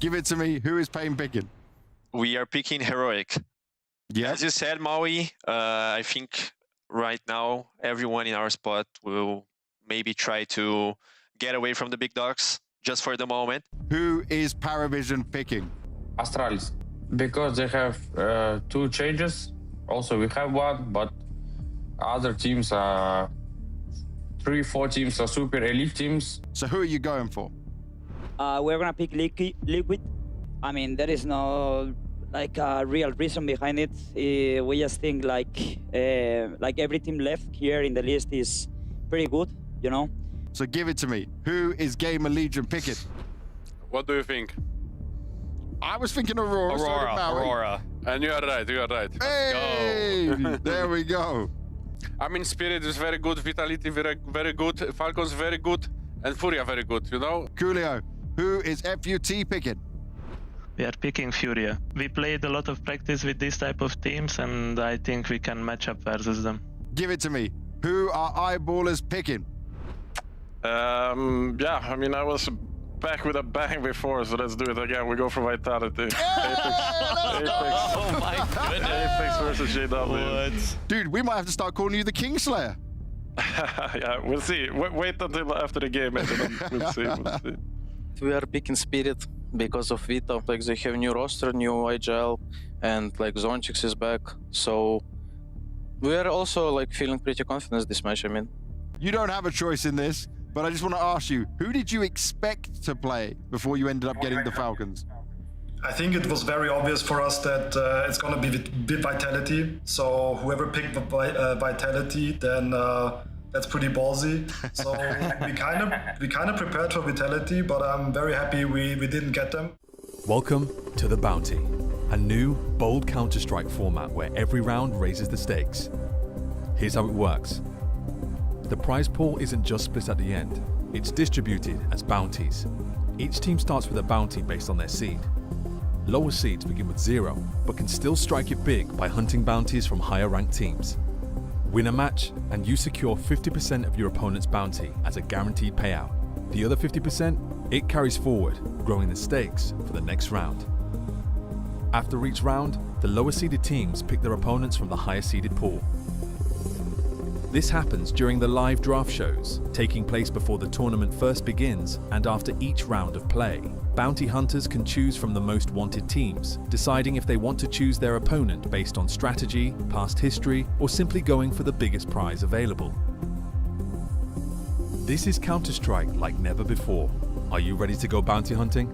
Give it to me. Who is Pain picking? We are picking Heroic. Yeah. As you said, Maui, I think right now everyone in our spot will maybe try to get away from the big dogs just for the moment. Who is Paravision picking? Astralis, because they have 2 changes. Also, we have one, but other teams are 3-4 teams are super elite teams. So who are you going for? We're gonna pick Liquid. I mean, there is no like a real reason behind it. We just think like every team left here in the list is pretty good, you know. So give it to me. Who is Gamer Legion picking? What do you think? I was thinking Aurora. Aurora. And you are right, you are right. Hey, there we go. I mean, Spirit is very good, Vitality very good, Falcons very good, and Furia very good, you know? Coolio, who is FUT picking? We are picking Furia. We played a lot of practice with this type of teams, and I think we can match up versus them. Give it to me. Who are Eyeballers picking? Yeah, I mean, I was back with a bang before, so let's do it again. We go for Vitality. Apex. Oh my goodness. Apex versus JW. What? Dude, we might have to start calling you the Kingslayer. Yeah, we'll see. Wait until after the game, and then we'll see. We'll see. We are picking Spirit because of Vita. Like, they have new roster, new IGL, and like Zonchix is back. So we are also like feeling pretty confident this match. I mean, You don't have a choice in this, but I just want to ask you, who did you expect to play before you ended up getting the Falcons? I think it was very obvious for us that it's going to be with Vitality. So whoever picked Vitality, then that's pretty ballsy. So we kind of prepared for Vitality, but I'm very happy we didn't get them. Welcome to The Bounty, a new, bold Counter-Strike format where every round raises the stakes. Here's how it works. The prize pool isn't just split at the end, it's distributed as bounties. Each team starts with a bounty based on their seed. Lower seeds begin with 0, but can still strike it big by hunting bounties from higher ranked teams. Win a match and you secure 50% of your opponent's bounty as a guaranteed payout. The other 50%, it carries forward, growing the stakes for the next round. After each round, the lower seeded teams pick their opponents from the higher seeded pool. This happens during the live draft shows, taking place before the tournament first begins and after each round of play. Bounty hunters can choose from the most wanted teams, deciding if they want to choose their opponent based on strategy, past history, or simply going for the biggest prize available. This is Counter-Strike like never before. Are you ready to go bounty hunting?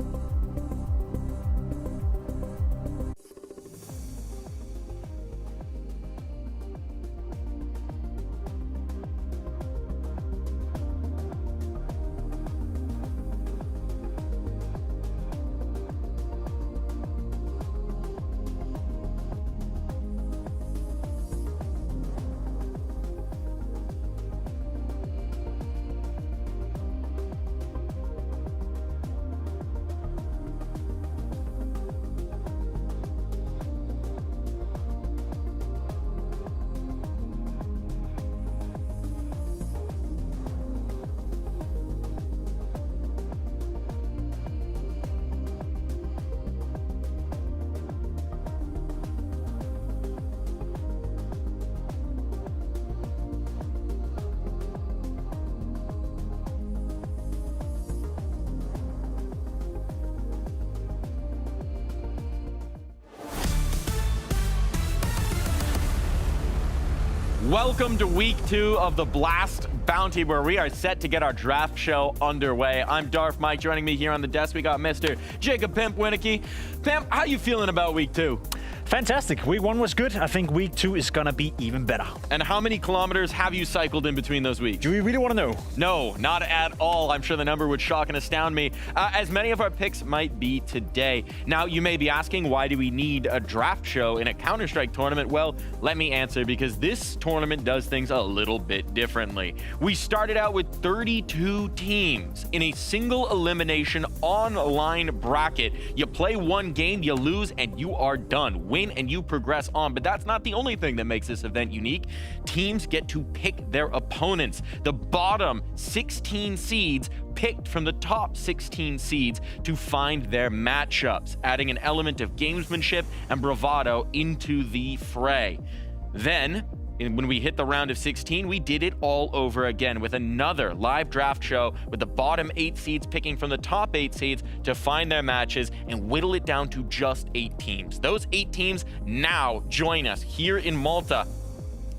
Welcome to week 2 of the Blast Bounty, where we are set to get our draft show underway. I'm Darth Mike. Joining me here on the desk, we got Mr. Jacob Pimp Winicky. Pimp, how you feeling about week 2? Fantastic. Week 1 was good. I think week 2 is gonna be even better. And how many kilometers have you cycled in between those weeks? Do we really want to know? No, not at all. I'm sure the number would shock and astound me, as many of our picks might be today. Now, you may be asking, why do we need a draft show in a Counter-Strike tournament? Well, let me answer, because this tournament does things a little bit differently. We started out with 32 teams in a single elimination online bracket. You play one game, you lose, and you are done. win and you progress on. But that's not the only thing that makes this event unique. Teams get to pick their opponents. The bottom 16 seeds picked from the top 16 seeds to find their matchups, adding an element of gamesmanship and bravado into the fray. Then, when we hit the round of 16, we did it all over again with another live draft show with the bottom 8 seeds picking from the top 8 seeds to find their matches and whittle it down to just 8 teams. Those 8 teams now join us here in Malta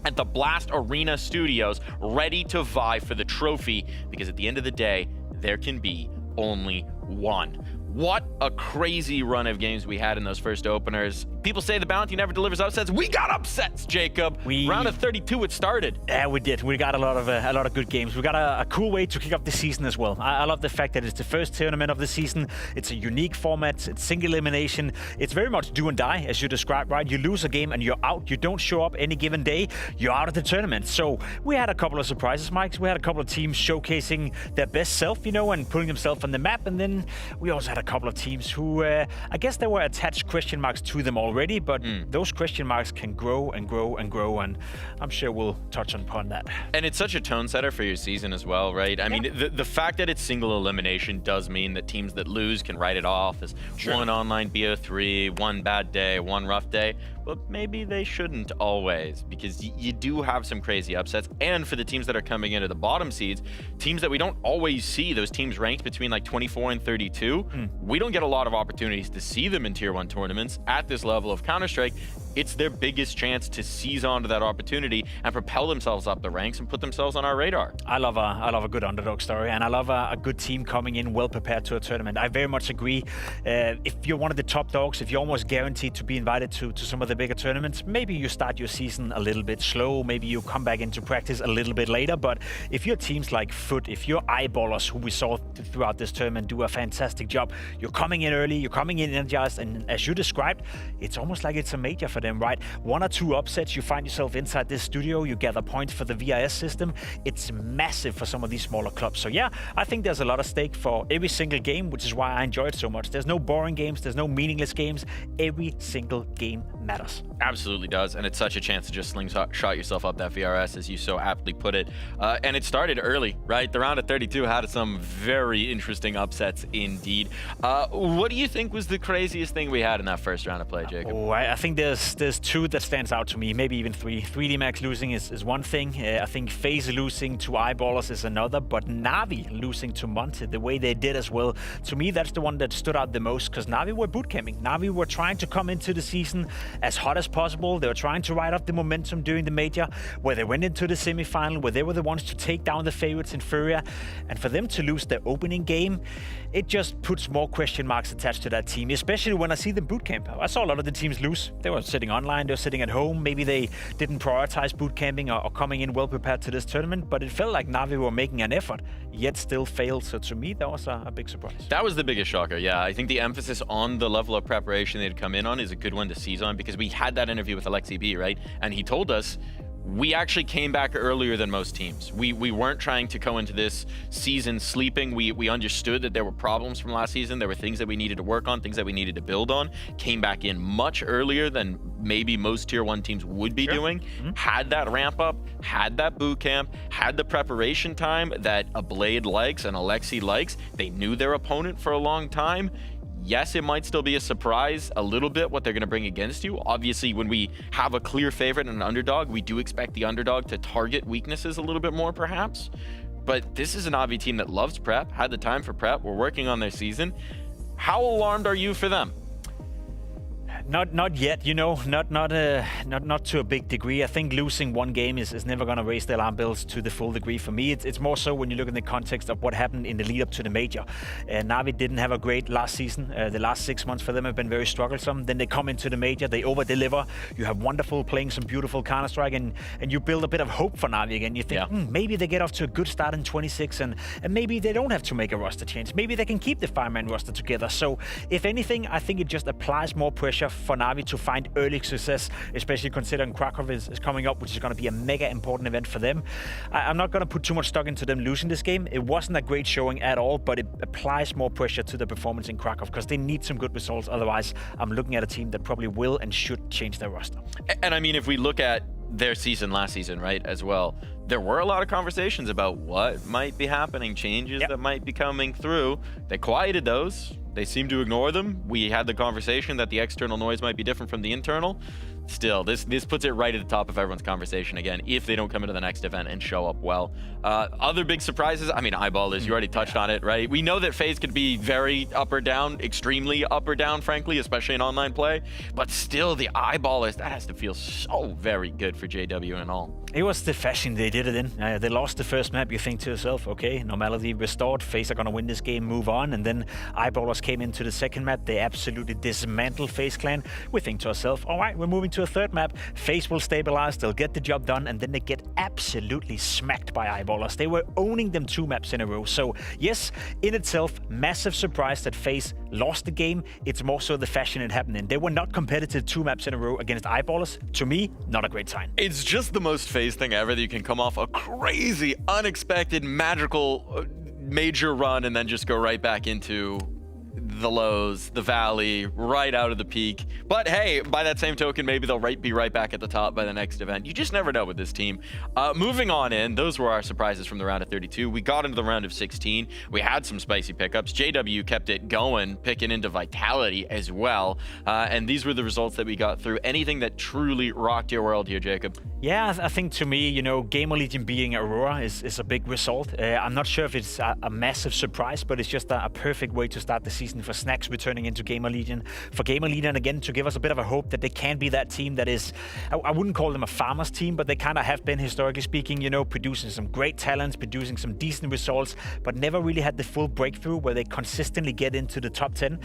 at the Blast Arena Studios, ready to vie for the trophy, because at the end of the day, there can be only one. What a crazy run of games we had in those first openers. People say the bounty never delivers upsets. We got upsets, Jacob. Round of 32, it started. Yeah, we did. We got a lot of good games. We got a cool way to kick off the season as well. I love the fact that it's the first tournament of the season. It's a unique format. It's single elimination. It's very much do and die, as you described, right? You lose a game and you're out. You don't show up any given day. You're out of the tournament. So we had a couple of surprises, Mike. We had a couple of teams showcasing their best self, and putting themselves on the map. And then we also had a couple of teams who, I guess there were attached question marks to them already, but those question marks can grow and grow and grow, and I'm sure we'll touch upon that. And it's such a tone setter for your season as well, right? I mean, the fact that it's single elimination does mean that teams that lose can write it off as one online BO3, one bad day, one rough day. But maybe they shouldn't always, because you do have some crazy upsets. And for the teams that are coming into the bottom seeds, teams that we don't always see, those teams ranked between like 24 and 32, we don't get a lot of opportunities to see them in Tier 1 tournaments at this level of Counter-Strike. It's their biggest chance to seize onto that opportunity and propel themselves up the ranks and put themselves on our radar. I love a good underdog story, and I love a good team coming in well prepared to a tournament. I very much agree. If you're one of the top dogs, if you're almost guaranteed to be invited to some of the bigger tournaments, maybe you start your season a little bit slow, maybe you come back into practice a little bit later, but if your teams like Foot, if your eyeballers, who we saw throughout this tournament, do a fantastic job, you're coming in early, you're coming in energized, and as you described, it's almost like it's a major for them, right? 1 or 2 upsets, you find yourself inside this studio, you gather points for the VIS system. It's massive for some of these smaller clubs. So yeah, I think there's a lot of stake for every single game, which is why I enjoy it so much. There's no boring games, there's no meaningless games. Every single game matters. Absolutely does, and it's such a chance to just slingshot yourself up that VRS, as you so aptly put it. And it started early, right? The round of 32 had some very interesting upsets indeed. What do you think was the craziest thing we had in that first round of play, Jacob? Oh, I think there's 2 that stands out to me, maybe even 3. 3D Max losing is one thing. I think FaZe losing to Eyeballers is another, but Na'Vi losing to Monte, the way they did as well, to me that's the one that stood out the most, because Na'Vi were bootcamping. Na'Vi were trying to come into the season as hot as possible. They were trying to ride up the momentum during the major, where they went into the semifinal, where they were the ones to take down the favorites in Furia, and for them to lose their opening game, it just puts more question marks attached to that team, especially when I see them bootcamp. I saw a lot of the teams lose. They were sitting online, they were sitting at home. Maybe they didn't prioritize bootcamping or coming in well prepared to this tournament, but it felt like Na'Vi were making an effort, yet still failed. So to me, that was a big surprise. That was the biggest shocker, yeah. I think the emphasis on the level of preparation they'd come in on is a good one to seize on, because we had that interview with Alexi B, right? And he told us we actually came back earlier than most teams. We weren't trying to go into this season sleeping. We understood that there were problems from last season. There were things that we needed to work on, things that we needed to build on. Came back in much earlier than maybe most Tier 1 teams would be doing. Had that ramp up, had that boot camp, had the preparation time that a Blade likes and Alexi likes. They knew their opponent for a long time. Yes, it might still be a surprise a little bit what they're going to bring against you. Obviously, when we have a clear favorite and an underdog, we do expect the underdog to target weaknesses a little bit more, perhaps. But this is an Avi team that loves prep, had the time for prep, we're working on their season. How alarmed are you for them? Not yet, not to a big degree. I think losing one game is never going to raise the alarm bells to the full degree for me. It's more so when you look in the context of what happened in the lead up to the major. Na'Vi didn't have a great last season. The last 6 months for them have been very strugglesome. Then they come into the major, they over-deliver. You have Wonderful playing some beautiful Counter-Strike, and you build a bit of hope for Na'Vi again. You think, maybe they get off to a good start in 26, and maybe they don't have to make a roster change. Maybe they can keep the 5-man roster together. So if anything, I think it just applies more pressure for Na'Vi to find early success, especially considering Krakow is coming up, which is going to be a mega important event for them. I'm not going to put too much stock into them losing this game. It wasn't a great showing at all, but it applies more pressure to the performance in Krakow because they need some good results. Otherwise, I'm looking at a team that probably will and should change their roster. And I mean, if we look at their season last season, right, as well, there were a lot of conversations about what might be happening, changes that might be coming through. They quieted those. They seem to ignore them. We had the conversation that the external noise might be different from the internal. Still, this puts it right at the top of everyone's conversation again, if they don't come into the next event and show up well. Other big surprises, I mean, Eyeballers, you already touched on it, right? We know that FaZe could be very up or down, extremely up or down, frankly, especially in online play. But still, the Eyeballers, that has to feel so very good for JW and all. It was the fashion they did it in. They lost the first map. You think to yourself, okay, normality restored. FaZe are going to win this game, move on. And then Eyeballers came into the second map. They absolutely dismantled FaZe Clan. We think to ourselves, all right, we're moving to a third map. FaZe will stabilize. They'll get the job done. And then they get absolutely smacked by Eyeballers. They were owning them 2 maps in a row. So yes, in itself, massive surprise that FaZe lost the game. It's more so the fashion it happened in. They were not competitive 2 maps in a row against Eyeballers. To me, not a great sign. It's just the most FaZe thing ever that you can come off a crazy, unexpected, magical major run and then just go right back into the lows, the valley, right out of the peak. But hey, by that same token, maybe they'll be right back at the top by the next event. You just never know with this team. Moving on in, those were our surprises from the round of 32. We got into the round of 16. We had some spicy pickups. JW kept it going, picking into Vitality as well. And these were the results that we got through. Anything that truly rocked your world here, Jacob? Yeah, I think to me, you know, Gamer Legion beating Aurora is a big result. I'm not sure if it's a massive surprise, but it's just a perfect way to start the season for Snax returning into Gamer Legion. For Gamer Legion, again, to give us a bit of a hope that they can be that team that is, I wouldn't call them a farmers team, but they kind of have been, historically speaking, you know, producing some great talents, producing some decent results, but never really had the full breakthrough where they consistently get into the top 10.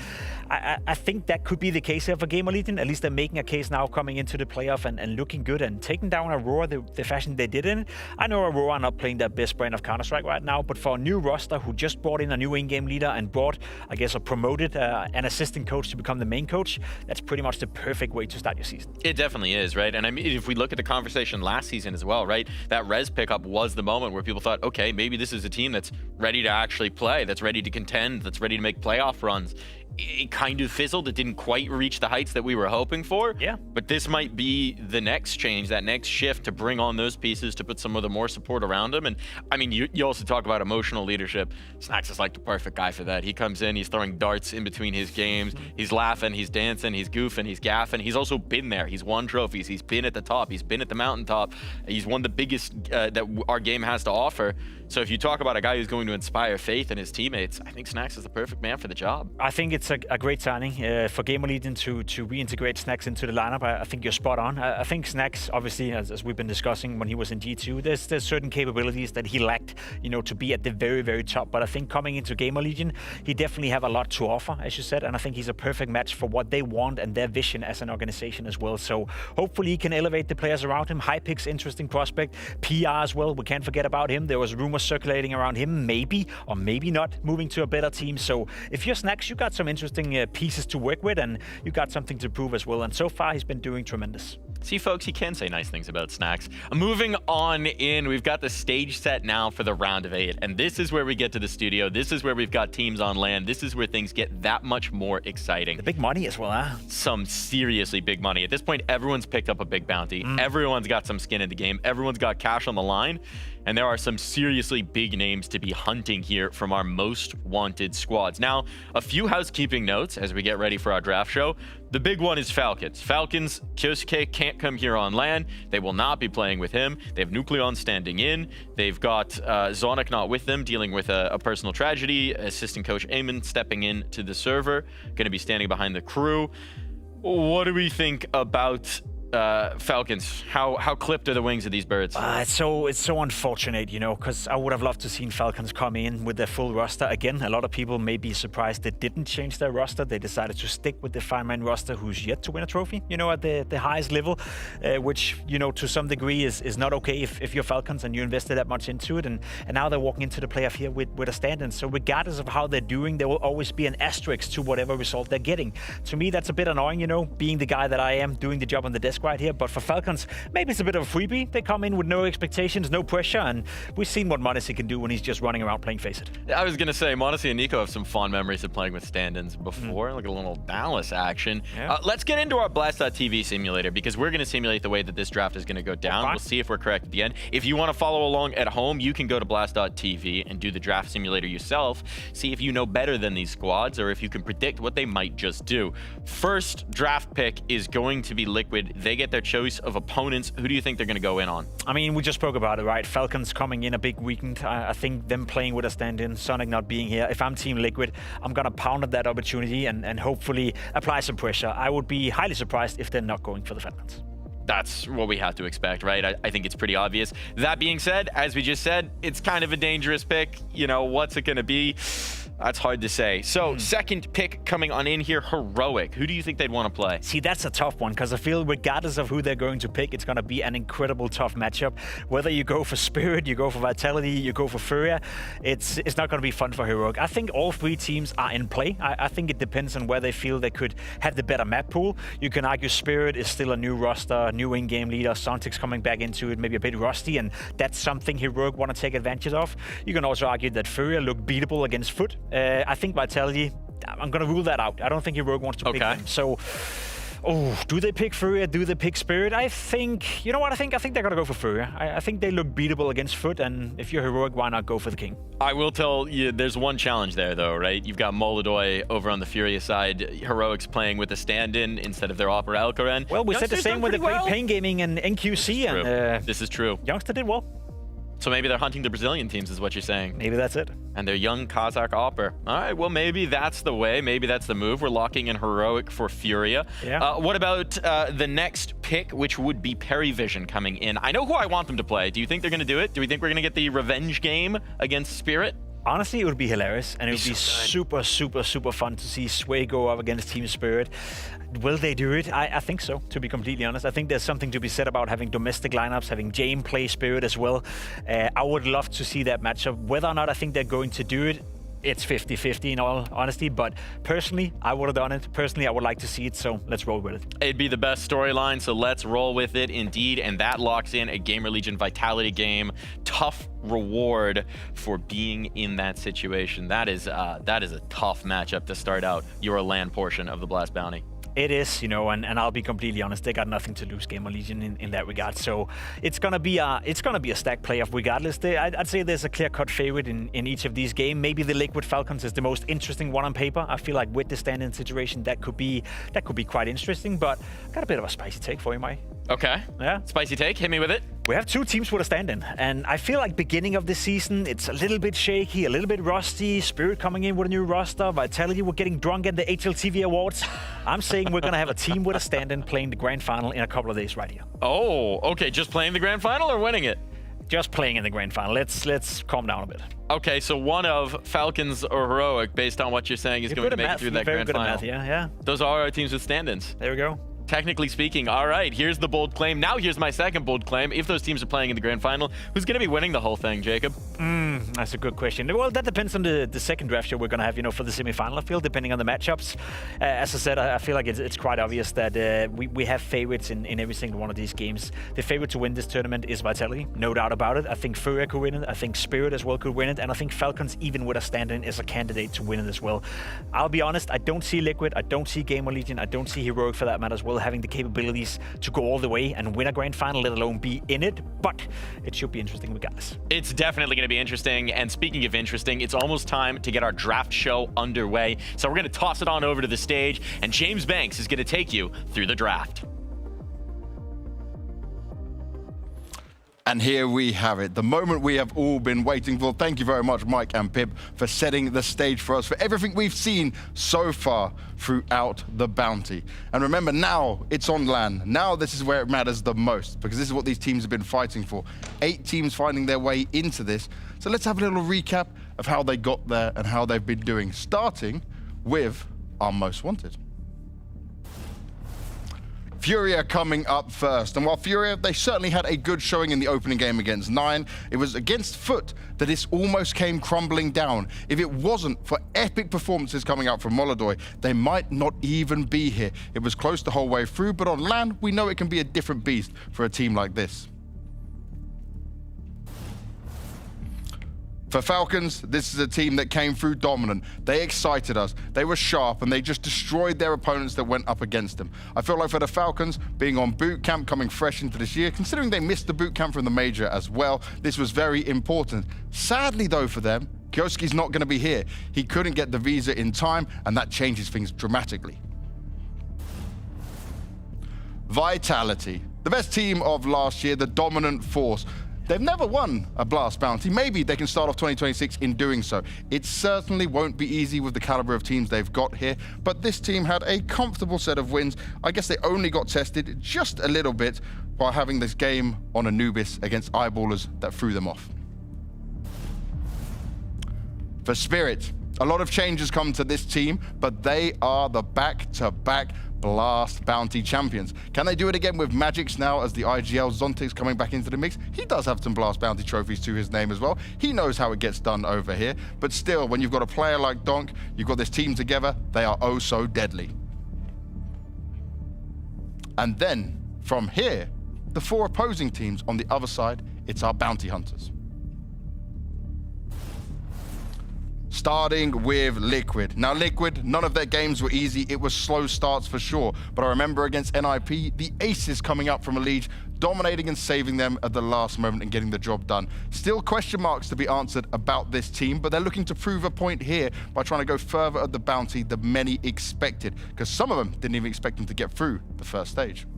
I think that could be the case here for Gamer Legion. At least they're making a case now coming into the playoff and looking good and taking down Aurora the fashion they did in. I know Aurora are not playing their best brand of Counter-Strike right now, but for a new roster who just brought in a new in-game leader and brought, I guess, a promoted an assistant coach to become the main coach, that's pretty much the perfect way to start your season. It definitely is, right? And I mean, if we look at the conversation last season as well, right? That Rez pickup was the moment where people thought, okay, maybe this is a team that's ready to actually play, that's ready to contend, that's ready to make playoff runs. It kind of fizzled. It didn't quite reach the heights that we were hoping for. Yeah. But this might be the next change, that next shift to bring on those pieces, to put some of the more support around them. And I mean, you also talk about emotional leadership. Snax is like the perfect guy for that. He comes in, he's throwing darts in between his games. He's laughing, he's dancing, he's goofing, he's gaffing. He's also been there. He's won trophies. He's been at the top. He's been at the mountaintop. He's one of the biggest that our game has to offer. So if you talk about a guy who's going to inspire faith in his teammates, I think Snax is the perfect man for the job. I think it's a great signing for Gamer Legion to reintegrate Snax into the lineup. I think you're spot on. I think Snax, obviously, as we've been discussing when he was in G2, there's certain capabilities that he lacked, you know, to be at the very, very top. But I think coming into Gamer Legion, he definitely have a lot to offer, as you said, and I think he's a perfect match for what they want and their vision as an organization as well. So hopefully he can elevate the players around him. Hypix's interesting prospect. PR as well, we can't forget about him. There was rumors circulating around him, maybe or maybe not moving to a better team. So if you're Snax, you got some interesting pieces to work with, and you got something to prove as well. And so far, he's been doing tremendous. See, folks, you can say nice things about Snax. Moving on in, we've got the stage set now for the round of 8. And this is where we get to the studio. This is where we've got teams on land. This is where things get that much more exciting. The big money as well, huh? Some seriously big money. At this point, everyone's picked up a big bounty. Everyone's got some skin in the game. Everyone's got cash on the line. And there are some seriously big names to be hunting here from our most wanted squads. Now, a few housekeeping notes as we get ready for our draft show. The big one is Falcons. Falcons, Kyosuke can't come here on LAN. They will not be playing with him. They have Nucleon standing in. They've got Zonic not with them, dealing with a personal tragedy. Assistant coach Eamon stepping in to the server, going to be standing behind the crew. What do we think about Falcons, how clipped are the wings of these birds? It's so unfortunate, you know, because I would have loved to seen Falcons come in with their full roster again. A lot of people may be surprised they didn't change their roster. They decided to stick with the 5-man roster, who's yet to win a trophy, you know, at the highest level, which, you know, to some degree is not okay if you're Falcons and you invested that much into it. And now they're walking into the playoff here with a stand-in. So regardless of how they're doing, there will always be an asterisk to whatever result they're getting. To me, that's a bit annoying, you know, being the guy that I am, doing the job on the desk right here. But for Falcons, maybe it's a bit of a freebie. They come in with no expectations, no pressure, and we've seen what Modesty can do when he's just running around playing Face It. I was going to say, Modesty and Nico have some fond memories of playing with stand-ins before, like a little Dallas action. Yeah. Let's get into our Blast.tv simulator, because we're going to simulate the way that this draft is going to go down. We'll see if we're correct at the end. If you want to follow along at home, you can go to Blast.tv and do the draft simulator yourself. See if you know better than these squads, or if you can predict what they might just do. First draft pick is going to be Liquid. They get their choice of opponents. Who do you think they're going to go in on? I mean, we just spoke about it, right? Falcons coming in a big weekend. I think them playing with a stand-in, Sonic not being here. If I'm Team Liquid, I'm going to pound at that opportunity and hopefully apply some pressure. I would be highly surprised if they're not going for the Falcons. That's what we have to expect, right? I think it's pretty obvious. That being said, as we just said, it's kind of a dangerous pick. You know, what's it going to be? That's hard to say. So, second pick coming on in here, Heroic. Who do you think they'd want to play? See, that's a tough one, because I feel regardless of who they're going to pick, it's going to be an incredible tough matchup. Whether you go for Spirit, you go for Vitality, you go for Furia, it's not going to be fun for Heroic. I think all three teams are in play. I think it depends on where they feel they could have the better map pool. You can argue Spirit is still a new roster, new in-game leader, Sontic's coming back into it, maybe a bit rusty, and that's something Heroic want to take advantage of. You can also argue that Furia looked beatable against Foot. I think Vitality, I'm going to rule that out. I don't think Heroic wants to pick them. So, do they pick Furia? Do they pick Spirit? I think, you know what, I think they're going to go for Furia. I think they look beatable against Foot, and if you're Heroic, why not go for the King? I will tell you, there's one challenge there, though, right? You've got Molodoy over on the Furia side. Heroic's playing with a stand-in instead of their Opera Alcoran. Well, we said the same when they played Pain Gaming and NQC. And this is true. Youngster did well. So maybe they're hunting the Brazilian teams, is what you're saying. Maybe that's it. And their young Kazakh Opera. All right, well, maybe that's the way. Maybe that's the move. We're locking in Heroic for Furia. Yeah. What about the next pick, which would be Perivision coming in? I know who I want them to play. Do you think they're going to do it? Do we think we're going to get the revenge game against Spirit? Honestly, it would be hilarious, and it would be super, super, super fun to see Sway go up against Team Spirit. Will they do it? I think so, to be completely honest. I think there's something to be said about having domestic lineups, having Jame play Spirit as well. I would love to see that matchup. Whether or not I think they're going to do it, it's 50-50 in all honesty, but personally, I would have done it. Personally, I would like to see it, so let's roll with it. It'd be the best storyline, so let's roll with it indeed, and that locks in a Gamer Legion Vitality game. Tough reward for being in that situation. That is a tough matchup to start out your LAN portion of the Blast Bounty. It is, you know, and I'll be completely honest, they got nothing to lose, Gamer Legion, in that regard. So it's gonna be a stack playoff regardless. I'd say there's a clear-cut favorite in each of these games. Maybe the Liquid Falcons is the most interesting one on paper. I feel like with the stand-in situation, that could be quite interesting. But I got a bit of a spicy take for you, Mike. Okay. Yeah. Spicy take. Hit me with it. We have two teams with a stand-in, and I feel like beginning of the season, it's a little bit shaky, a little bit rusty. Spirit coming in with a new roster. Vitality, we're getting drunk at the HLTV Awards. I'm saying we're going to have a team with a stand-in playing the Grand Final in a couple of days right here. Oh, okay. Just playing the Grand Final or winning it? Just playing in the Grand Final. Let's calm down a bit. Okay, so one of Falcons or Heroic, based on what you're saying, is going to make it through that Grand Final. Math, yeah. Those are our teams with stand-ins. There we go. Technically speaking, all right, here's the bold claim. Now here's my second bold claim. If those teams are playing in the Grand Final, who's going to be winning the whole thing, Jacob? That's a good question. Well, that depends on the second draft show we're going to have, you know, for the semi-final, I feel, depending on the matchups. As I said, I feel like it's quite obvious that we have favorites in every single one of these games. The favorite to win this tournament is Vitality, no doubt about it. I think Furia could win it. I think Spirit as well could win it. And I think Falcons, even with a stand-in, is a candidate to win it as well. I'll be honest, I don't see Liquid, I don't see Gamer Legion, I don't see Heroic for that matter as well, having the capability to go all the way and win a Grand Final, let alone be in it, but it should be interesting regardless. It's definitely going to be interesting, and speaking of interesting, it's almost time to get our draft show underway, so we're going to toss it on over to the stage, and James Banks is going to take you through the draft. And here we have it, the moment we have all been waiting for. Thank you very much, Mike and Pip, for setting the stage for us, for everything we've seen so far throughout the bounty. And remember, now it's on LAN. Now this is where it matters the most, because this is what these teams have been fighting for. 8 teams finding their way into this. So let's have a little recap of how they got there and how they've been doing, starting with our most wanted. Furia coming up first. And while Furia, they certainly had a good showing in the opening game against 9, it was against Foot that this almost came crumbling down. If it wasn't for epic performances coming out from Molodoi, they might not even be here. It was close the whole way through, but on LAN, we know it can be a different beast for a team like this. For Falcons, this is a team that came through dominant. They excited us, they were sharp, and they just destroyed their opponents that went up against them. I feel like for the Falcons, being on boot camp, coming fresh into this year, considering they missed the boot camp from the major as well, this was very important. Sadly though for them, Kioski's not going to be here. He couldn't get the visa in time, and that changes things dramatically. Vitality, the best team of last year, the dominant force. They've never won a Blast Bounty. Maybe they can start off 2026 in doing so. It certainly won't be easy with the caliber of teams they've got here, but this team had a comfortable set of wins. I guess they only got tested just a little bit by having this game on Anubis against eyeballers that threw them off. For Spirit, a lot of changes come to this team, but they are the back-to-back Blast Bounty champions. Can they do it again with Magix now as the IGL? Zontix coming back into the mix? He does have some Blast Bounty trophies to his name as well. He knows how it gets done over here. But still, when you've got a player like Donk, you've got this team together, they are oh so deadly. And then, from here, the 4 opposing teams on the other side, it's our Bounty Hunters. Starting with Liquid. Now Liquid, none of their games were easy. It was slow starts for sure. But I remember against NIP, the aces coming up from a lead, dominating and saving them at the last moment and getting the job done. Still question marks to be answered about this team, but they're looking to prove a point here by trying to go further at the bounty than many expected, because some of them didn't even expect them to get through the first stage.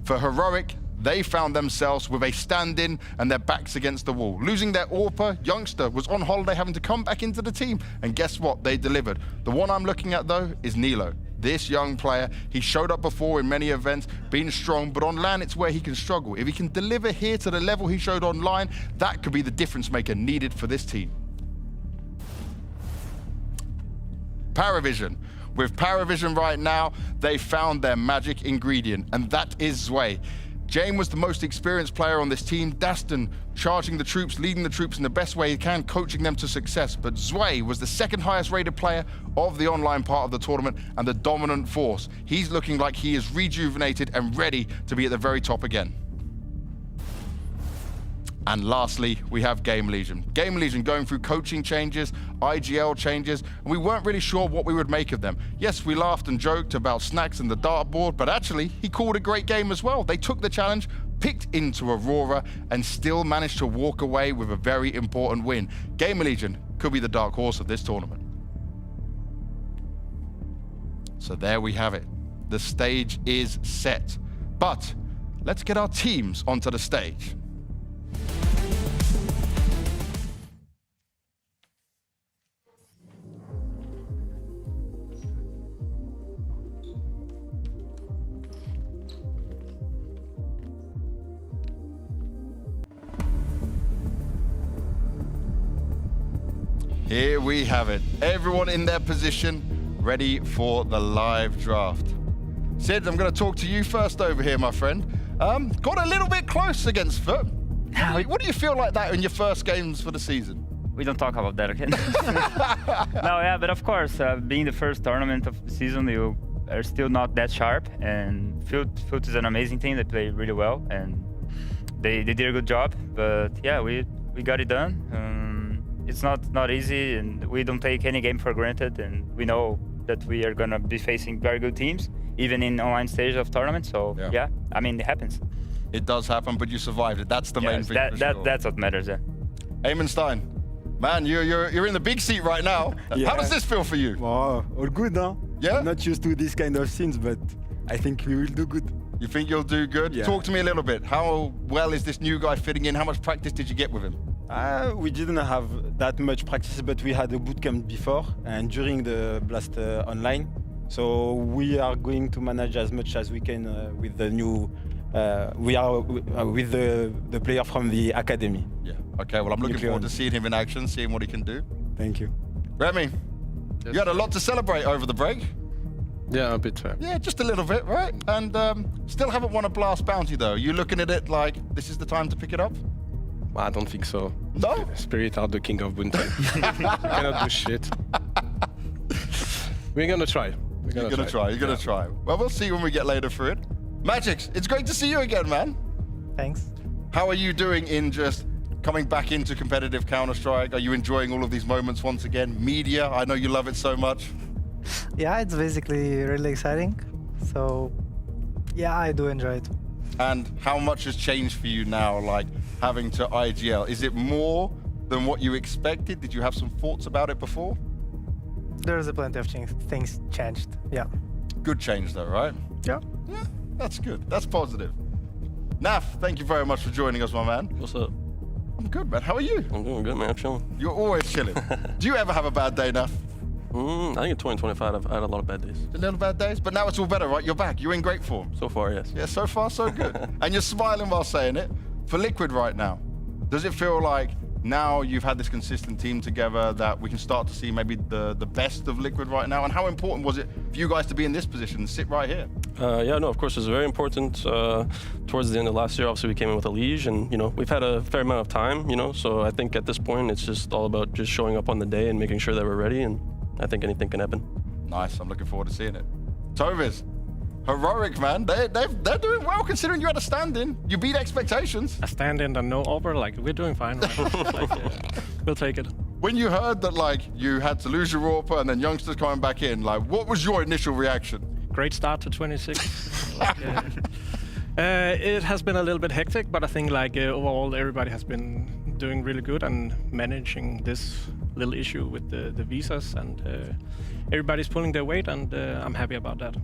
For Heroic, they found themselves with a stand-in and their backs against the wall. Losing their AWPer, Youngster, was on holiday having to come back into the team. And guess what? They delivered. The one I'm looking at, though, is Nilo. This young player, he showed up before in many events, being strong, but on LAN, it's where he can struggle. If he can deliver here to the level he showed online, that could be the difference maker needed for this team. Paravision. With Paravision right now, they found their magic ingredient, and that is Zwei. Jane was the most experienced player on this team. Daston charging the troops, leading the troops in the best way he can, coaching them to success. But Zwei was the second highest rated player of the online part of the tournament and the dominant force. He's looking like he is rejuvenated and ready to be at the very top again. And lastly, we have Game Legion. Game Legion going through coaching changes, IGL changes, and we weren't really sure what we would make of them. Yes, we laughed and joked about Snacks and the dartboard, but actually, he called a great game as well. They took the challenge, picked into Aurora, and still managed to walk away with a very important win. Game Legion could be the dark horse of this tournament. So there we have it. The stage is set. But let's get our teams onto the stage. Here we have it. Everyone in their position, ready for the live draft. Sid, I'm going to talk to you first over here, my friend. Got a little bit close against Foot. What do you feel like that in your first games for the season? We don't talk about that, okay? No, yeah, but of course, being the first tournament of the season, you are still not that sharp. And Foot is an amazing team. They play really well, and they did a good job. But yeah, we got it done. It's not easy, and we don't take any game for granted, and we know that we are gonna be facing very good teams, even in online stage of tournaments. So yeah, I mean, it happens. It does happen, but you survived it. That's the main thing. That's what matters. Yeah. Eamon Stein, man, you're in the big seat right now. Yeah. How does this feel for you? Oh, all good, huh? Yeah. I'm not used to this kind of scenes, but I think we will do good. You think you'll do good? Yeah. Talk to me a little bit. How well is this new guy fitting in? How much practice did you get with him? We didn't have that much practice, but we had a bootcamp before and during the Blast online. So we are going to manage as much as we can with the new. We are with the player from the academy. Yeah. Okay. Well, I'm looking forward to seeing him in action, seeing what he can do. Thank you. Remy, you had a lot to celebrate over the break. Yeah, a bit. Yeah, just a little bit, right? And still haven't won a Blast bounty though. You looking at it like this is the time to pick it up? I don't think so. No? Spirit are the king of bounty. Cannot do shit. We're gonna try. You're gonna try. Well, we'll see when we get later for it. Magix, it's great to see you again, man. Thanks. How are you doing in just coming back into competitive Counter-Strike? Are you enjoying all of these moments once again? Media, I know you love it so much. Yeah, it's basically really exciting. So, yeah, I do enjoy it. And how much has changed for you now, like having to IGL? Is it more than what you expected? Did you have some thoughts about it before? There's a plenty of things changed, yeah. Good change though, right? Yeah. Yeah, that's good. That's positive. Naf, thank you very much for joining us, my man. What's up? I'm good, man. How are you? I'm doing good, man. I'm chilling. You're always chilling. Do you ever have a bad day, Naf? I think in 2025, I've had a lot of bad days. A little bad days, but now it's all better, right? You're back. You're in great form. So far, yes. Yeah, so far, so good. And you're smiling while saying it. For Liquid right now, does it feel like now you've had this consistent team together that we can start to see maybe the best of Liquid right now? And how important was it for you guys to be in this position and sit right here? Yeah, no, of course, it's very important. Towards the end of last year, obviously, we came in with a Liege, and, you know, we've had a fair amount of time, you know, so I think at this point, it's just all about just showing up on the day and making sure that we're ready, and I think anything can happen. Nice, I'm looking forward to seeing it. Toviz, heroic, man. They're doing well considering you had a stand-in. You beat expectations. A stand-in and no over, like, we're doing fine. We'll take it. When you heard that, like, you had to lose your AWPer and then youngsters coming back in, like, what was your initial reaction? Great start to 26. It has been a little bit hectic, but I think, like, overall, everybody has been doing really good and managing this little issue with the visas, and everybody's pulling their weight, and I'm happy about that.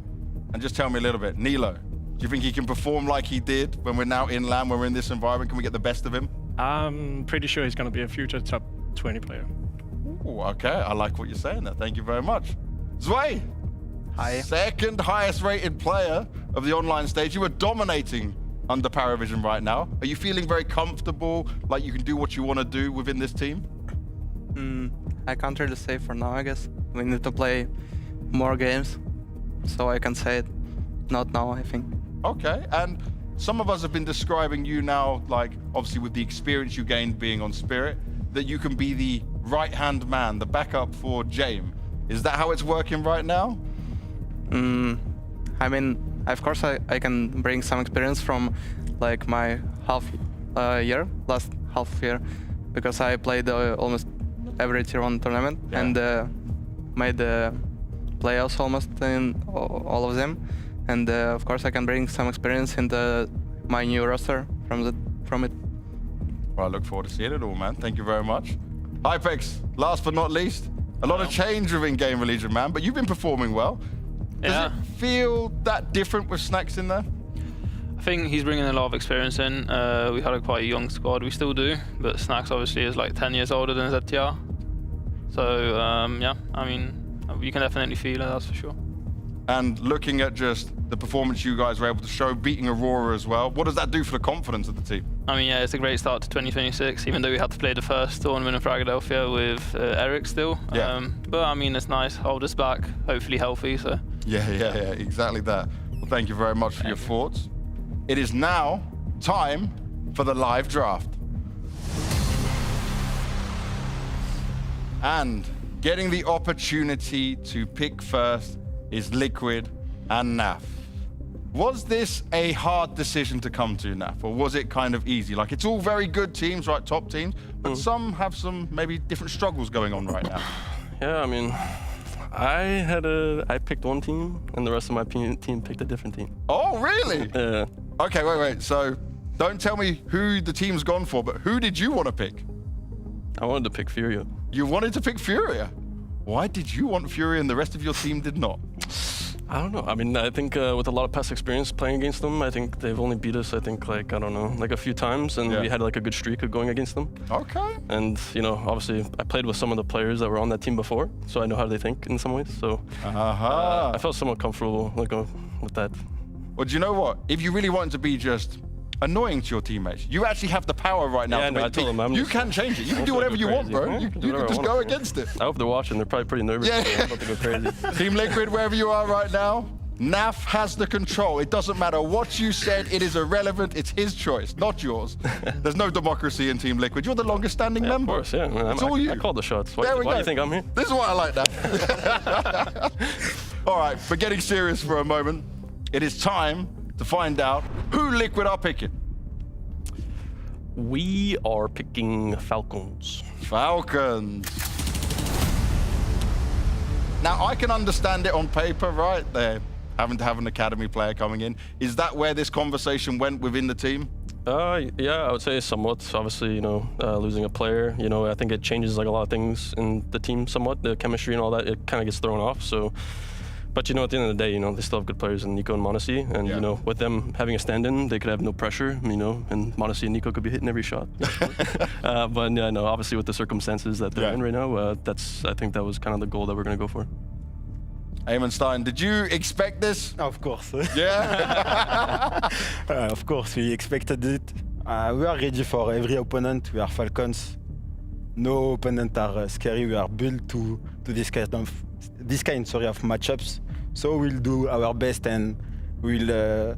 And just tell me a little bit, Nilo, do you think he can perform like he did when we're now in LAN, when we're in this environment? Can we get the best of him? I'm pretty sure he's going to be a future top 20 player. Ooh, okay, I like what you're saying there. Thank you very much. Zwei, hi. Second highest rated player of the online stage. You are dominating under Paravision right now. Are you feeling very comfortable, like you can do what you want to do within this team? I can't really say for now, I guess. We need to play more games, so I can say it. Not now, I think. Okay, and some of us have been describing you now, like, obviously with the experience you gained being on Spirit, that you can be the right-hand man, the backup for James. Is that how it's working right now? I mean, of course I can bring some experience from, like, my last half year, because I played almost every tier 1 tournament, and made the playoffs almost in all of them. And of course I can bring some experience in my new roster from it. Well, I look forward to seeing it all, man. Thank you very much. Hypex, last but not least, a lot of change within Game Religion, man, but you've been performing well. Does it feel that different with Snacks in there? I think he's bringing a lot of experience in. We had a quite young squad, we still do, but Snacks obviously is like 10 years older than ZTR. So yeah, I mean, you can definitely feel it, that's for sure. And looking at just the performance you guys were able to show, beating Aurora as well, what does that do for the confidence of the team? I mean, yeah, it's a great start to 2026, even though we had to play the first tournament in Philadelphia with Eric still. Yeah. But I mean, it's nice, hold us back, hopefully healthy, so. Yeah, exactly that. Well, thank you very much for your thoughts. It is now time for the live draft. And getting the opportunity to pick first is Liquid and NAF. Was this a hard decision to come to, NAF, or was it kind of easy? Like, it's all very good teams, right, top teams, but some have some maybe different struggles going on right now. Yeah, I mean, I picked one team, and the rest of my team picked a different team. Oh, really? Yeah. Okay, wait. So, don't tell me who the team's gone for, but who did you want to pick? I wanted to pick Furia. You wanted to pick Furia? Why did you want Furia and the rest of your team did not? I don't know. I mean, I think with a lot of past experience playing against them, I think they've only beat us, I think, like, I don't know, like a few times, and we had like a good streak of going against them. Okay. And, you know, obviously, I played with some of the players that were on that team before, so I know how they think in some ways. So I felt somewhat comfortable like, with that. Well, do you know what? If you really wanted to be just annoying to your teammates, you actually have the power right now. Yeah, to no, make I told them you can change it. You can do whatever you want, bro. You can just go against it. I hope they're watching. They're probably pretty nervous. Yeah. I'm about to go crazy. Team Liquid, wherever you are right now, Naf has the control. It doesn't matter what you said. It is irrelevant. It's his choice, not yours. There's no democracy in Team Liquid. You're the longest standing member. Of course, yeah. It's all you. I call the shots. Why do you think I'm here? This is why I like that. All right, but getting serious for a moment, it is time to find out who Liquid are picking. We are picking Falcons. Falcons. Now, I can understand it on paper, right? They're having to have an academy player coming in. Is that where this conversation went within the team? Yeah, I would say somewhat. Obviously, you know, losing a player, you know, I think it changes like a lot of things in the team somewhat. The chemistry and all that, it kind of gets thrown off. So, but you know, at the end of the day, you know, they still have good players in Nico and Monesi, and you know, with them having a stand-in, they could have no pressure, you know, and Monesi and Nico could be hitting every shot. But yeah, no, obviously with the circumstances that they're in right now, I think that was kind of the goal that we're gonna go for. Eamon Stein, did you expect this? Of course. Yeah? Of course, we expected it. We are ready for every opponent. We are Falcons. No opponent are scary. We are built to this kind of matchups. So we'll do our best, and we'll.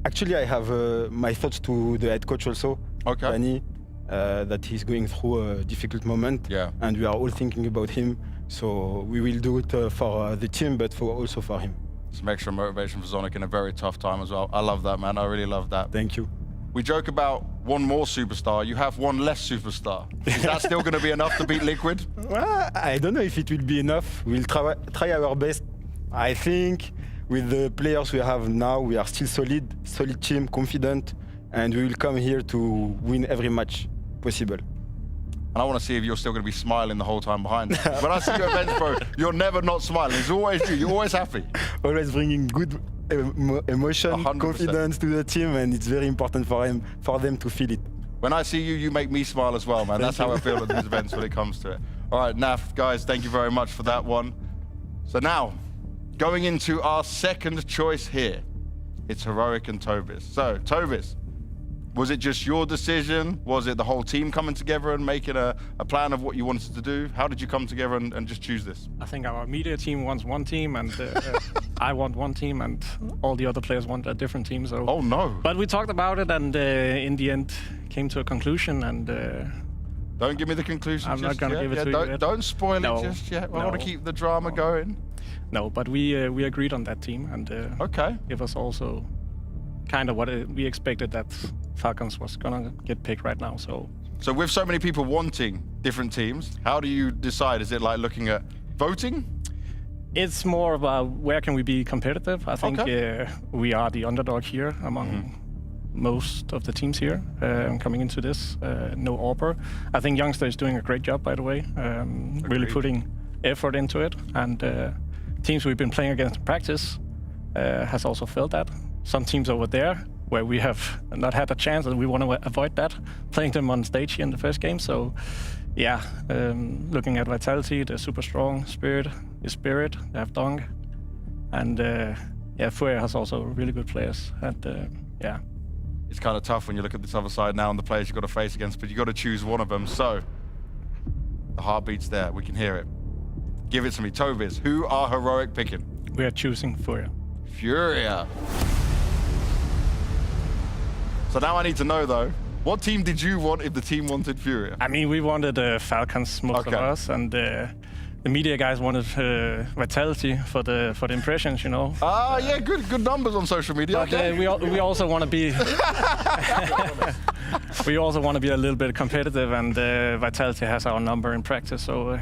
Actually, I have my thoughts to the head coach also, Danny, that he's going through a difficult moment. Yeah. And we are all thinking about him. So we will do it for the team, but also for him. Some extra motivation for Zonic in a very tough time as well. I love that, man. I really love that. Thank you. We joke about one more superstar. You have one less superstar. Is that still going to be enough to beat Liquid? Well, I don't know if it will be enough. We'll try our best. I think with the players we have now, we are still solid team, confident, and we will come here to win every match possible. And I want to see if you're still going to be smiling the whole time behind us. When I see you at bench, bro, you're never not smiling. It's always you. You're always happy. Always bringing good emotion, 100%. Confidence to the team, and it's very important for them to feel it. When I see you, you make me smile as well, man. That's how I feel at these events when it comes to it. All right, Naf, guys, thank you very much for that one. So now, going into our second choice here, it's Heroic and Tobias. So, Tobias, was it just your decision? Was it the whole team coming together and making a plan of what you wanted to do? How did you come together and just choose this? I think our media team wants one team, and I want one team, and all the other players want a different team. So. Oh no! But we talked about it, and in the end, came to a conclusion. And don't give me the conclusion. I'm not gonna give it to you yet. Don't spoil it just yet. I want to keep the drama going. No, but we agreed on that team, and it was also kind of what we expected that Falcons was gonna get picked right now. So with so many people wanting different teams, how do you decide? Is it like looking at voting? It's more about where can we be competitive. I think we are the underdog here among most of the teams here coming into this. No Auber. I think Youngster is doing a great job, by the way, really putting effort into it. And teams we've been playing against in practice has also felt that. Some teams over there where we have not had a chance, and we want to avoid that, playing them on stage here in the first game. So, yeah, looking at Vitality, they're super strong. Spirit, they have Dong. And, Furia has also really good players. And, It's kind of tough when you look at this other side now and the players you've got to face against, but you've got to choose one of them. So, the heartbeat's there. We can hear it. Give it to me. Tobias, who are Heroic picking? We are choosing Furia. Furia. So now I need to know, though, what team did you want if the team wanted Furia? I mean, we wanted Falcons, most of us, and the media guys wanted Vitality for the impressions, you know. Yeah, good numbers on social media. But we also want to be we also want to be a little bit competitive, and Vitality has our number in practice. So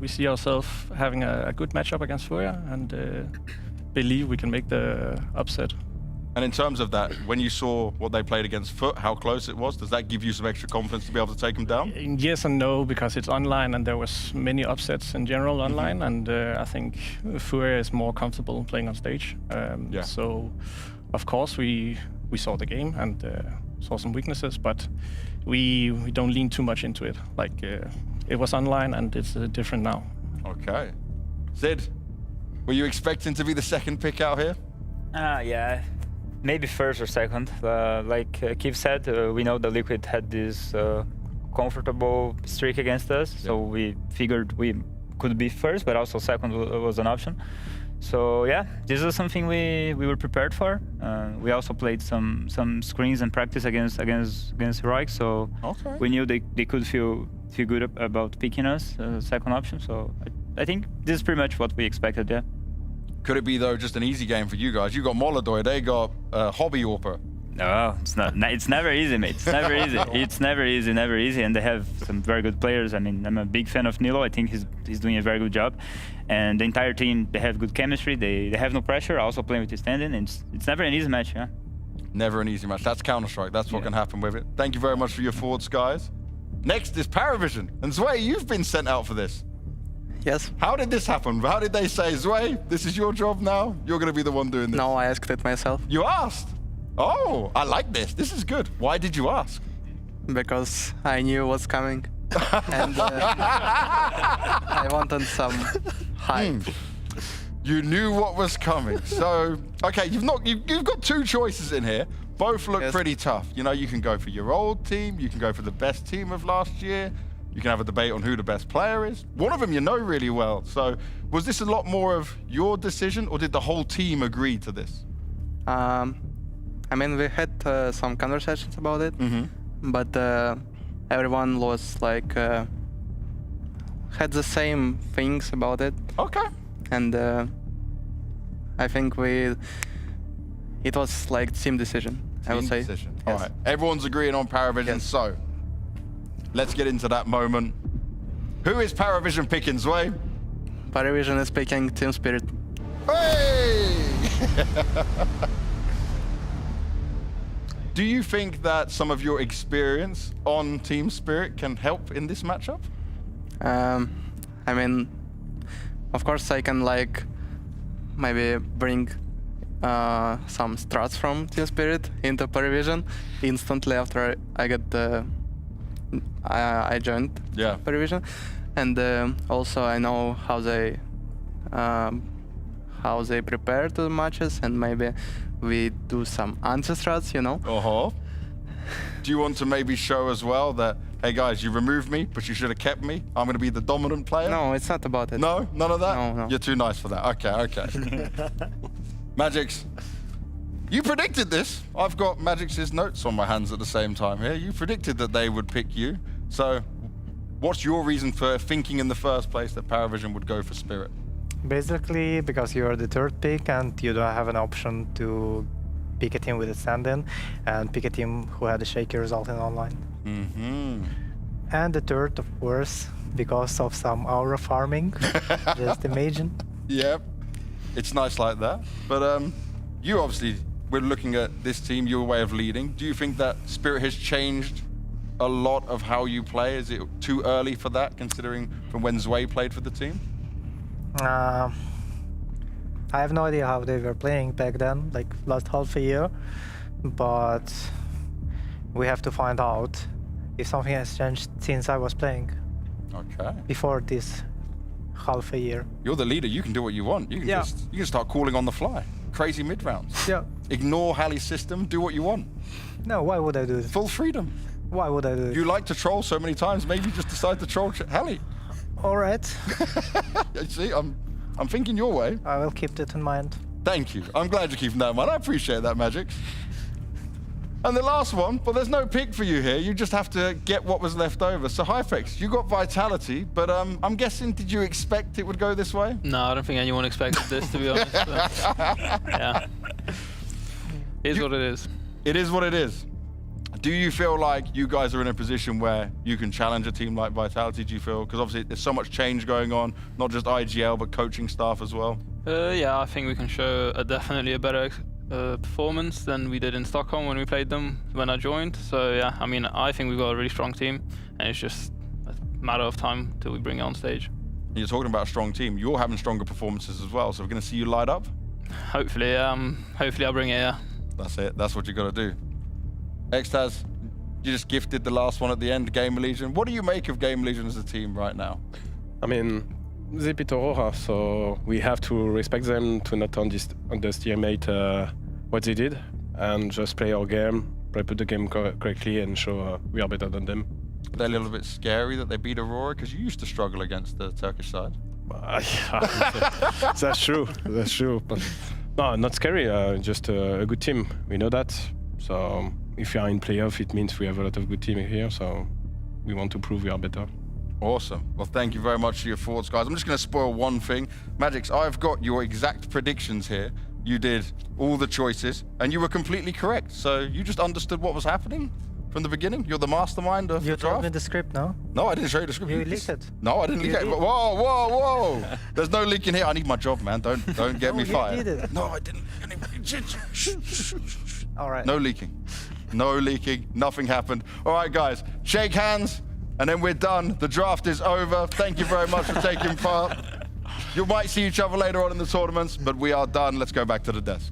we see ourselves having a good matchup against Furia, and believe we can make the upset. And in terms of that, when you saw what they played against Foot, how close it was, does that give you some extra confidence to be able to take them down? Yes and no, because it's online and there was many upsets in general online, and I think Furia is more comfortable playing on stage. So, of course, we saw the game and saw some weaknesses, but we don't lean too much into it. Like it was online and it's different now. Okay. Sid, were you expecting to be the second pick out here? Yeah, maybe first or second. Like Keith said, we know that Liquid had this comfortable streak against us, so we figured we could be first, but also second was an option. So yeah, this is something we were prepared for. We also played some screens and practice against Heroic, so we knew they could feel good about picking us second option. So I think this is pretty much what we expected. Yeah. Could it be though just an easy game for you guys? You got Molodoy, they got Hobby Orper. No, it's not. It's never easy, mate. It's never easy. It's never easy. And they have some very good players. I mean, I'm a big fan of Nilo. I think he's doing a very good job. And the entire team, they have good chemistry. They have no pressure. Also playing with his standing, and it's never an easy match. Yeah. Never an easy match. That's Counter-Strike. That's what can happen with it. Thank you very much for your thoughts, guys. Next is Paravision. And Zwei, you've been sent out for this. Yes. How did this happen? How did they say, Zwei, this is your job now? You're going to be the one doing this. No, I asked it myself. You asked? Oh, I like this. This is good. Why did you ask? Because I knew what's coming. And I wanted some hype. You knew what was coming. So, okay, you've got two choices in here. Both look pretty tough. You know, you can go for your old team. You can go for the best team of last year. You can have a debate on who the best player is. One of them you know really well. So was this a lot more of your decision, or did the whole team agree to this? I mean, we had some conversations about it, but everyone was like, had the same things about it. Okay. And I think it was like team decision, I would say. Decision. All right. Everyone's agreeing on Paravision, so let's get into that moment. Who is Paravision picking, Zwei? Paravision is picking Team Spirit. Hey! Do you think that some of your experience on Team Spirit can help in this matchup? I mean, of course I can like maybe bring some strats from Team Spirit into Paravision instantly after I get I joined Paravision, and also I know how they prepare to the matches, and maybe we do some anti-strats, you know. Do you want to maybe show as well that, hey guys, you removed me, but you should have kept me? I'm going to be the dominant player? No, it's not about it. No? None of that? No. You're too nice for that. Okay. Magix, you predicted this. I've got Magix's notes on my hands at the same time here. You predicted that they would pick you. So what's your reason for thinking in the first place that Paravision would go for Spirit? Basically, because you're the third pick and you don't have an option to pick a team with a stand-in and pick a team who had a shaky result in online. And the third, of course, because of some aura farming. Just imagine. Yep, it's nice like that. But you obviously, we're looking at this team, your way of leading. Do you think that Spirit has changed a lot of how you play? Is it too early for that, considering from when Zwei played for the team? I have no idea how they were playing back then, like last half a year, but we have to find out if something has changed since I was playing. Okay. Before this half a year. You're the leader, you can do what you want. You can you can start calling on the fly. Crazy mid-rounds. Yeah. Ignore Hallie's system, do what you want. No, why would I do it? Full freedom. Why would I do it? You like to troll so many times, maybe just decide to troll Hallie. All right. See, I'm thinking your way. I will keep that in mind. Thank you. I'm glad you're keeping that in mind. I appreciate that, Magix. And the last one, but there's no pick for you here. You just have to get what was left over. So Hyfex, you got Vitality, but I'm guessing, did you expect it would go this way? No, I don't think anyone expected this, to be honest. Yeah. It is what it is. It is what it is. Do you feel like you guys are in a position where you can challenge a team like Vitality, do you feel? Because obviously there's so much change going on, not just IGL, but coaching staff as well. Yeah, I think we can show definitely a better performance than we did in Stockholm when we played them when I joined. So yeah, I mean, I think we've got a really strong team, and it's just a matter of time till we bring it on stage. You're talking about a strong team. You're having stronger performances as well, so we're going to see you light up? Hopefully, hopefully I'll bring it, yeah. That's it. That's what you got to do. Extaz, you just gifted the last one at the end, Game Legion. What do you make of Game Legion as a team right now? I mean, they beat Aurora, so we have to respect them, to not underestimate what they did, and just play our game, put the game correctly, and show we are better than them. Are they a little bit scary that they beat Aurora? Because you used to struggle against the Turkish side. That's true. That's true. But no, not scary. Just a good team. We know that. So if you are in playoff, it means we have a lot of good team here. So we want to prove we are better. Awesome. Well, thank you very much for your thoughts, guys. I'm just going to spoil one thing. Magix, I've got your exact predictions here. You did all the choices, and you were completely correct. So you just understood what was happening from the beginning? You're the mastermind of the draft? You told me the script, no? No, I didn't show you the script. You leaked it. No, I didn't leak it. Whoa, whoa, whoa. There's no leaking here. I need my job, man. Don't get me fired. You did it. No, I didn't. All right. No leaking. No leaking. Nothing happened. All right, guys. Shake hands, and then we're done. The draft is over. Thank you very much for taking part. You might see each other later on in the tournaments, but we are done. Let's go back to the desk.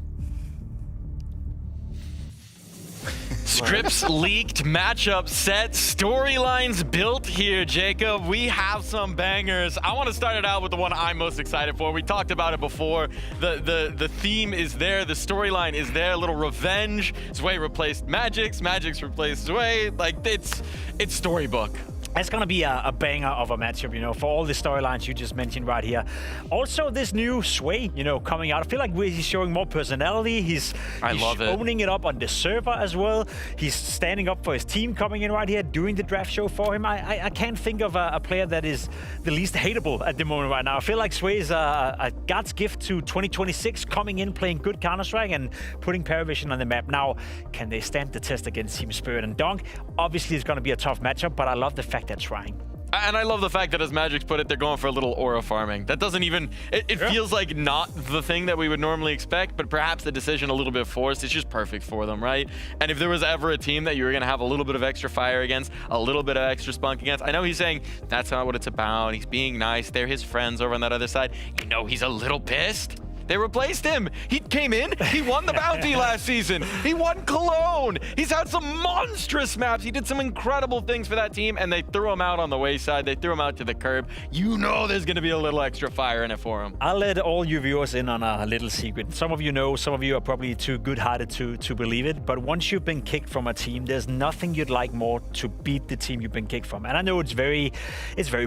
Scripts leaked, matchup set, storylines built here, Jacob. We have some bangers. I want to start it out with the one I'm most excited for. We talked about it before. The theme is there, the storyline is there, a little revenge. Zwei replaced Magix, Magix replaced Zwei. Like, it's storybook. It's going to be a banger of a matchup, you know, for all the storylines you just mentioned right here. Also, this new Zwei, you know, coming out. I feel like he's showing more personality. He's owning it up on the server as well. He's standing up for his team coming in right here, doing the draft show for him. I can't think of a player that is the least hateable at the moment right now. I feel like Zwei is a God's gift to 2026, coming in, playing good Counter-Strike and putting Paravision on the map. Now, can they stand the test against Team Spirit and Donk? Obviously, it's going to be a tough matchup, but I love the fact they're trying. And I love the fact that, as Magix put it, they're going for a little aura farming. That doesn't even, it feels like not the thing that we would normally expect, but perhaps the decision a little bit forced. It's just perfect for them, right? And if there was ever a team that you were going to have a little bit of extra fire against, a little bit of extra spunk against, I know he's saying that's not what it's about. He's being nice. They're his friends over on that other side. You know, he's a little pissed. They replaced him. He came in, he won the bounty last season. He won Cologne. He's had some monstrous maps. He did some incredible things for that team, and they threw him out on the wayside. They threw him out to the curb. You know there's going to be a little extra fire in it for him. I'll let all you viewers in on a little secret. Some of you know, some of you are probably too good-hearted to believe it, but once you've been kicked from a team, there's nothing you'd like more to beat the team you've been kicked from. And I know it's very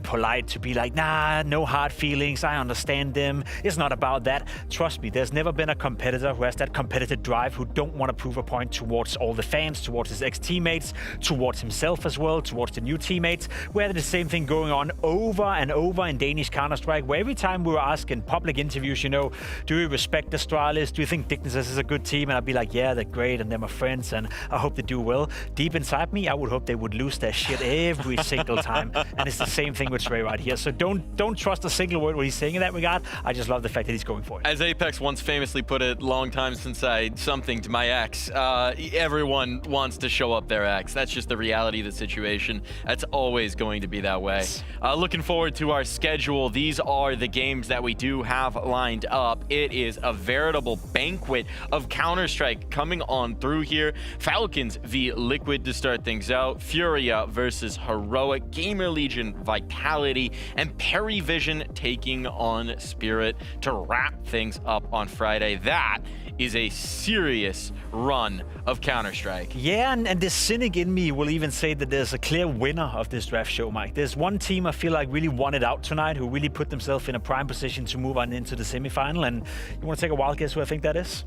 polite to be like, nah, no hard feelings. I understand them. It's not about that. Trust me, there's never been a competitor who has that competitive drive, who don't want to prove a point towards all the fans, towards his ex-teammates, towards himself as well, towards the new teammates. We had the same thing going on over and over in Danish Counter-Strike, where every time we were asked in public interviews, you know, do you respect Astralis? Do you think Dignitas is a good team? And I'd be like, yeah, they're great and they're my friends and I hope they do well. Deep inside me, I would hope they would lose their shit every single time. And it's the same thing with Zwei right here. So don't trust a single word what he's saying in that regard. I just love the fact that he's going for it. As Apex once famously put it, long time since I something to my ex, everyone wants to show up their ex. That's just the reality of the situation. That's always going to be that way. Looking forward to our schedule. These are the games that we do have lined up. It is a veritable banquet of Counter-Strike coming on through here. Falcons v Liquid to start things out. Furia versus Heroic. Gamer Legion Vitality. And Paravision taking on Spirit to wrap things up on Friday. That is a serious run of Counter-Strike. Yeah, and the cynic in me will even say that there's a clear winner of this draft show, Mike. There's one team I feel like really won it out tonight, who really put themselves in a prime position to move on into the semifinal. And you want to take a wild guess who I think that is?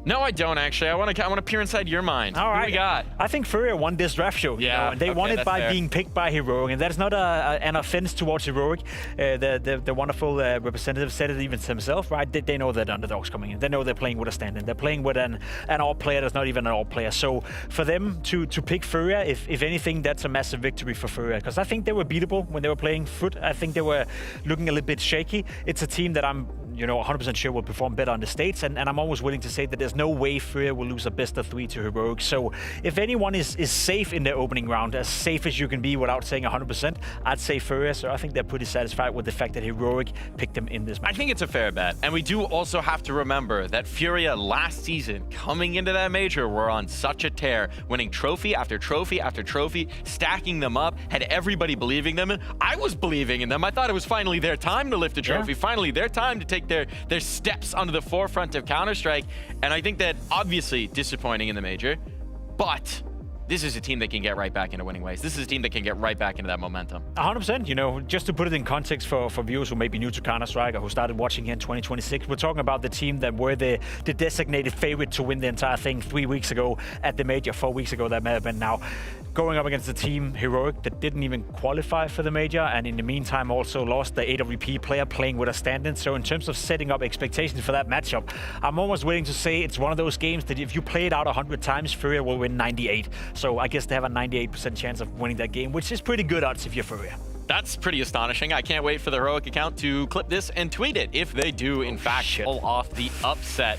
No, I don't actually. I want to peer inside your mind. All right. Who we got? I think Furia won this draft show. Yeah. You know, and they won it by being picked by Heroic, and that's not an offense towards Heroic. The wonderful representative said it even to himself, right? They know that underdogs coming in. They know they're playing with a stand-in. They're playing with an all player that's not even an all player. So for them to pick Furia, if anything, that's a massive victory for Furia, because I think they were beatable when they were playing Foot. I think they were looking a little bit shaky. It's a team that I'm 100% sure will perform better on the States, and I'm almost willing to say that there's no way Furia will lose a best of 3 to Heroic. So if anyone is safe in their opening round, as safe as you can be without saying 100%, I'd say Furia. So I think they're pretty satisfied with the fact that Heroic picked them in this match. I think it's a fair bet. And we do also have to remember that Furia last season, coming into that major, were on such a tear, winning trophy after trophy after trophy, stacking them up, had everybody believing them. And I was believing in them. I thought it was finally their time to lift a trophy, finally their time to take their steps onto the forefront of Counter-Strike. And I think that obviously disappointing in the major, but this is a team that can get right back into winning ways. This is a team that can get right back into that momentum. 100%, just to put it in context for viewers who may be new to Counter-Strike or who started watching here in 2026, we're talking about the team that were the designated favorite to win the entire thing 3 weeks ago at the major, 4 weeks ago that may have been now. Going up against the team Heroic that didn't even qualify for the major, and in the meantime also lost the AWP player playing with a stand-in. So in terms of setting up expectations for that matchup, I'm almost willing to say it's one of those games that if you play it out 100 times, Furia will win 98. So I guess they have a 98% chance of winning that game, which is pretty good odds if you're Furia. That's pretty astonishing. I can't wait for the Heroic account to clip this and tweet it if they do, in fact, pull off the upset.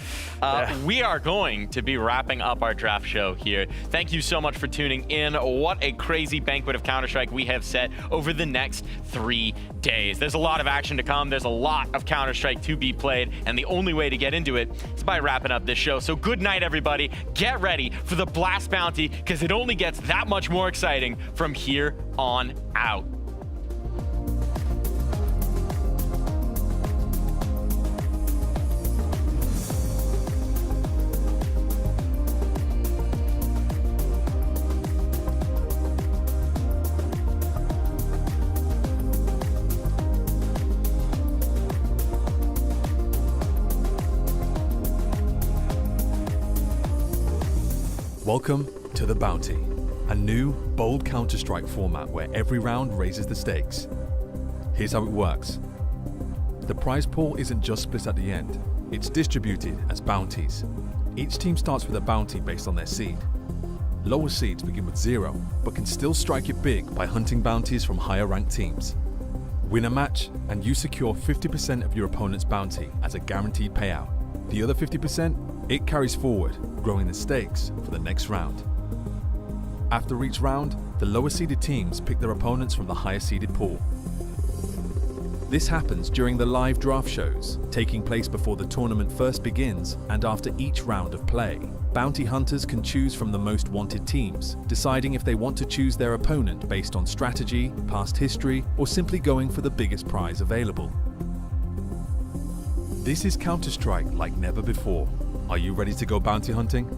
We are going to be wrapping up our draft show here. Thank you so much for tuning in. What a crazy banquet of Counter-Strike we have set over the next 3 days. There's a lot of action to come. There's a lot of Counter-Strike to be played, and the only way to get into it is by wrapping up this show. So good night, everybody. Get ready for the Blast Bounty, because it only gets that much more exciting from here on out. Welcome to The Bounty, a new, bold Counter-Strike format where every round raises the stakes. Here's how it works. The prize pool isn't just split at the end, it's distributed as bounties. Each team starts with a bounty based on their seed. Lower seeds begin with 0, but can still strike it big by hunting bounties from higher ranked teams. Win a match, and you secure 50% of your opponent's bounty as a guaranteed payout. The other 50%, it carries forward, growing the stakes for the next round. After each round, the lower seeded teams pick their opponents from the higher seeded pool. This happens during the live draft shows, taking place before the tournament first begins and after each round of play. Bounty hunters can choose from the most wanted teams, deciding if they want to choose their opponent based on strategy, past history, or simply going for the biggest prize available. This is Counter-Strike like never before. Are you ready to go bounty hunting?